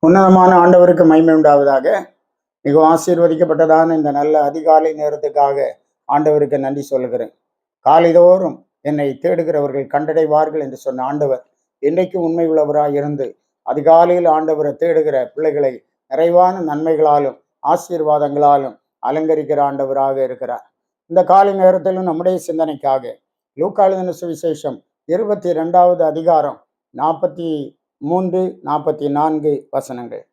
உன்னதமான ஆண்டவருக்கு மகிமை உண்டாவதாக. மிகவும் ஆசீர்வதிக்கப்பட்டதான இந்த நல்ல அதிகாலை நேரத்துக்காக ஆண்டவருக்கு நன்றி சொல்லுகிறேன். காலைதோறும் என்னை தேடுகிறவர்கள் கண்டடைவார்கள் என்று சொன்ன ஆண்டவர் இன்றைக்கு உண்மை உள்ளவராய் இருந்து அதிகாலையில் ஆண்டவரை தேடுகிற பிள்ளைகளை நிறைவான நன்மைகளாலும் ஆசீர்வாதங்களாலும் அலங்கரிக்கிற ஆண்டவராக இருக்கிறார். இந்த காலை நேரத்திலும் நம்முடைய சிந்தனைக்காக லூக்கா எழுதின சுவிசேஷம் 22வது அதிகாரம் 43-44 வசனங்கள்.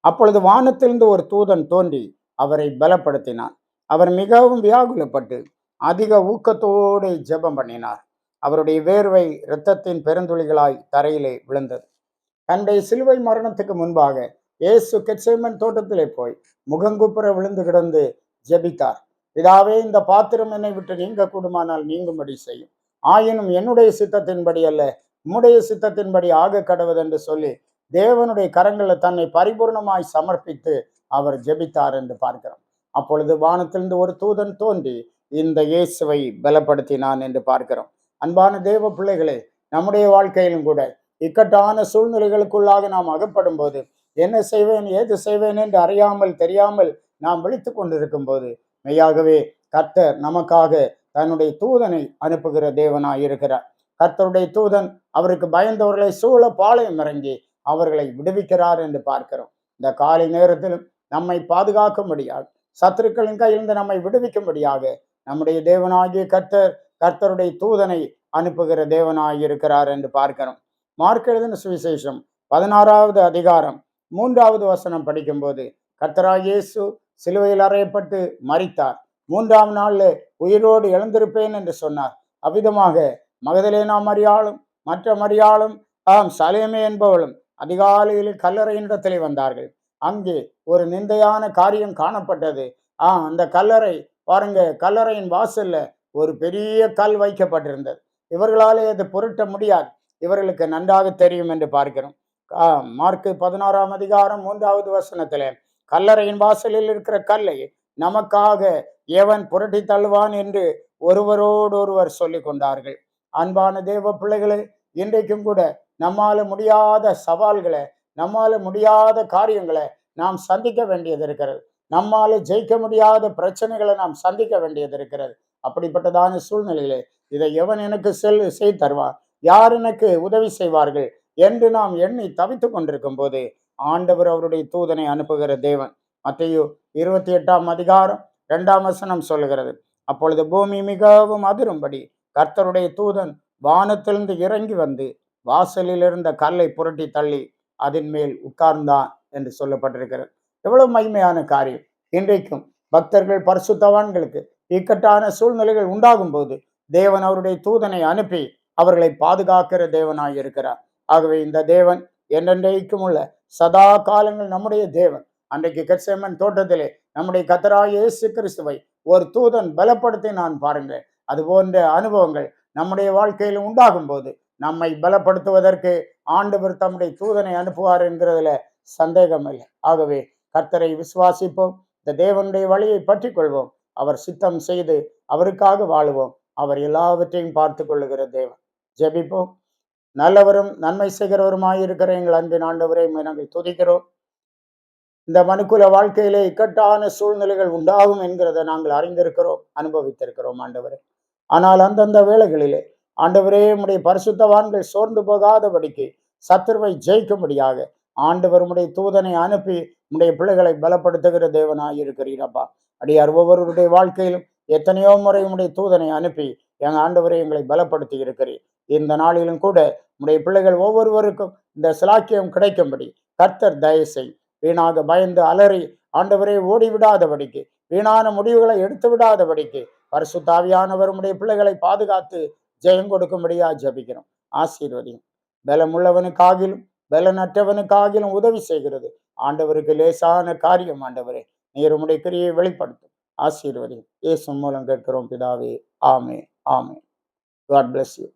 அப்பொழுது வானத்திலிருந்து ஒரு தூதன் தோன்றி அவரை பலப்படுத்தினான். அவர் மிகவும் வியாகுலப்பட்டு அதிக ஊக்கத்தோடு ஜெபம் பண்ணினார். அவருடைய வேர்வை இரத்தத்தின் பெருந்துளிகளாய் தரையிலே விழுந்தது. தன்னுடைய சிலுவை மரணத்துக்கு முன்பாக இயேசு கெத்செமனே தோட்டத்திலே போய் முகங்குப்புற விழுந்து கிடந்து ஜெபித்தார். பிதாவே, இந்த பாத்திரம் என்னை விட்டு நீங்க கூடுமானால் நீங்கும்படி செய்யும். ஆயினும் என்னுடைய சித்தத்தின்படி அல்ல, உம்முடைய சித்தத்தின்படி ஆக கடவுது என்று சொல்லி தேவனுடைய கரங்களில் தன்னை பரிபூர்ணமாய் சமர்ப்பித்து அவர் ஜெபித்தார் என்று பார்க்கிறோம். அப்பொழுது வானத்திலிருந்து ஒரு தூதன் தோன்றி இந்த இயேசுவை பலப்படுத்தினான் என்று பார்க்கிறோம். அன்பான தேவ பிள்ளைகளே, நம்முடைய வாழ்க்கையிலும் கூட இக்கட்டான சூழ்நிலைகளுக்குள்ளாக நாம் அகப்படும் போது என்ன செய்வேன் ஏது செய்வேன் என்று அறியாமல் தெரியாமல் நாம் விழித்து கொண்டிருக்கும் போது மெய்யாகவே கர்த்தர் நமக்காக தன்னுடைய தூதனை அனுப்புகிற தேவனாய் இருக்கிறார். கர்த்தருடைய தூதன் அவருக்கு பயந்தவர்களை சூழ பாளையம் இறங்கி அவர்களை விடுவிக்கிறார் என்று பார்க்கிறோம். இந்த காலை நேரத்திலும் நம்மை பாதுகாக்கும்படியாக, சத்துருக்களின் கையிலிருந்து நம்மை விடுவிக்கும்படியாக நம்முடைய தேவனாகிய கர்த்தருடைய தூதனை அனுப்புகிற தேவனாய் இருக்கிறார் என்று பார்க்கிறோம். மார்க் எழுதின சுவிசேஷம் 16வது அதிகாரம் 3வது வசனம் படிக்கும்போது, கர்த்தராகிய இயேசு சிலுவையில் அறையப்பட்டு மரித்தார், 3ஆம் நாள்ல உயிரோடு எழுந்திருப்பேன் என்று சொன்னார். அவ்விதமாக மகதலேனா மரியாளும் மற்ற மரியாளும் சலேமே என்பவளும் அதிகாலையில் கல்லறையினிடத்திலே வந்தார்கள். அங்கே ஒரு நிந்தையான காரியம் காணப்பட்டது. அந்த கல்லறை பாருங்க, கல்லறையின் வாசல்ல ஒரு பெரிய கல் வைக்கப்பட்டிருந்தது. இவர்களாலே அது புரட்ட முடியாது, இவர்களுக்கு நன்றாக தெரியும் என்று பார்க்கிறோம். மார்க்கு 16ஆம் அதிகாரம் 3வது வசனத்துல, கல்லறையின் வாசலில் இருக்கிற கல்லை நமக்காக எவன் புரட்டி தள்ளுவான் என்று ஒருவரோடொருவர் சொல்லிக் கொண்டார்கள். அன்பான தேவ பிள்ளைகளே, இன்றைக்கும் கூட நம்மால முடியாத சவால்களை, நம்மால முடியாத காரியங்களை நாம் சந்திக்க வேண்டியது இருக்கிறது. நம்மால ஜெயிக்க முடியாத பிரச்சனைகளை நாம் சந்திக்க வேண்டியது இருக்கிறது. அப்படிப்பட்டதான சூழ்நிலையிலே இதை எவன் எனக்கு செய்து தருவான், யார் எனக்கு உதவி செய்வார்கள் என்று நாம் எண்ணி தவித்து கொண்டிருக்கும் போது ஆண்டவர் அவருடைய தூதனை அனுப்புகிற தேவன். மத்தேயு 28ஆம் அதிகாரம் 2ஆம் வசனம் சொல்லுகிறது, அப்பொழுது பூமி மிகவும் அதிரும்படி கர்த்தருடைய தூதன் வானத்திலிருந்து இறங்கி வந்து வாசலில் இருந்த கல்லை புரட்டி தள்ளி அதன் மேல் உட்கார்ந்தான் என்று சொல்லப்பட்டிருக்கிறது. எவ்வளவு மகிமையான காரியம்! இன்றைக்கும் பக்தர்கள் பரிசுத்தவான்களுக்கு இக்கட்டான சூழ்நிலைகள் உண்டாகும் போது தேவன் அவருடைய தூதனை அனுப்பி அவர்களை பாதுகாக்கிற தேவனாய் இருக்கிறார். ஆகவே இந்த தேவன் என்றென்றைக்கும் உள்ள சதா காலங்கள் நம்முடைய தேவன். அன்றைக்கு கெத்செமனே தோட்டத்திலே நம்முடைய கர்த்தராகிய இயேசு கிறிஸ்துவை ஒரு தூதன் பலப்படுத்தி நான் பாருங்க, அது போன்ற அனுபவங்கள் நம்முடைய வாழ்க்கையில் உண்டாகும் போது நம்மை பலப்படுத்துவதற்கு ஆண்டவர் தம்முடைய தூதனை அனுப்புவார் என்கிறதுல சந்தேகம் இல்லை. ஆகவே கர்த்தரை விசுவாசிப்போம், இந்த தேவனுடைய வழியை பற்றி கொள்வோம், அவர் சித்தம் செய்து அவருக்காக வாழுவோம். அவர் எல்லாவற்றையும் பார்த்து கொள்ளுகிற தேவன். ஜெபிப்போம். நல்லவரும் நன்மை செய்கிறவருமாயிருக்கிற எங்கள் அன்பின் ஆண்டவரை நாங்கள் துதிக்கிறோம். இந்த மனுக்குல வாழ்க்கையிலே இக்கட்டான சூழ்நிலைகள் உண்டாகும் என்கிறத நாங்கள் அறிந்திருக்கிறோம், அனுபவித்திருக்கிறோம் ஆண்டவரே. ஆனால் அந்தந்த வேளைகளிலே ஆண்டவரே, உம்முடைய பரிசுத்தவான்கள் சோர்ந்து போகாதபடிக்கு சத்துருவை ஜெயிக்கும்படியாக ஆண்டவர் உம்முடைய தூதனை அனுப்பி உம்முடைய பிள்ளைகளை பலப்படுத்துகிற தேவனாய் இருக்கிறீரப்பா. அடியார் ஒவ்வொருவருடைய வாழ்க்கையிலும் எத்தனையோ முறை உம்முடைய தூதனை அனுப்பி எங்கள் ஆண்டவரை எங்களை பலப்படுத்தி இருக்கிறீர். இந்த நாளிலும் கூட உம்முடைய பிள்ளைகள் ஒவ்வொருவருக்கும் இந்த சிலாக்கியம் கிடைக்கும்படி கர்த்தர் தயவு செய். வீணாக பயந்து அலறி ஆண்டவரை ஓடிவிடாதபடிக்கு, வீணான முடிவுகளை எடுத்து விடாதபடிக்கு பரிசுத்த ஆவியானவர் உம்முடைய பிள்ளைகளை பாதுகாத்து ஜெயம் கொடுக்கும்படியா ஜெபிக்கிறோம். ஆசீர்வதியும். பலமுள்ளவனுக்காகிலும் பலனற்றவனுக்காகிலும் உதவி செய்கிறது ஆண்டவருக்கு லேசான காரியம். ஆண்டவரே, நீர் உம்முடைய கிரியை வெளிப்படுத்தும். ஆசீர்வதியும். இயேசு மூலம் கேட்கிறோம் பிதாவே. ஆமே ஆமே. God bless you.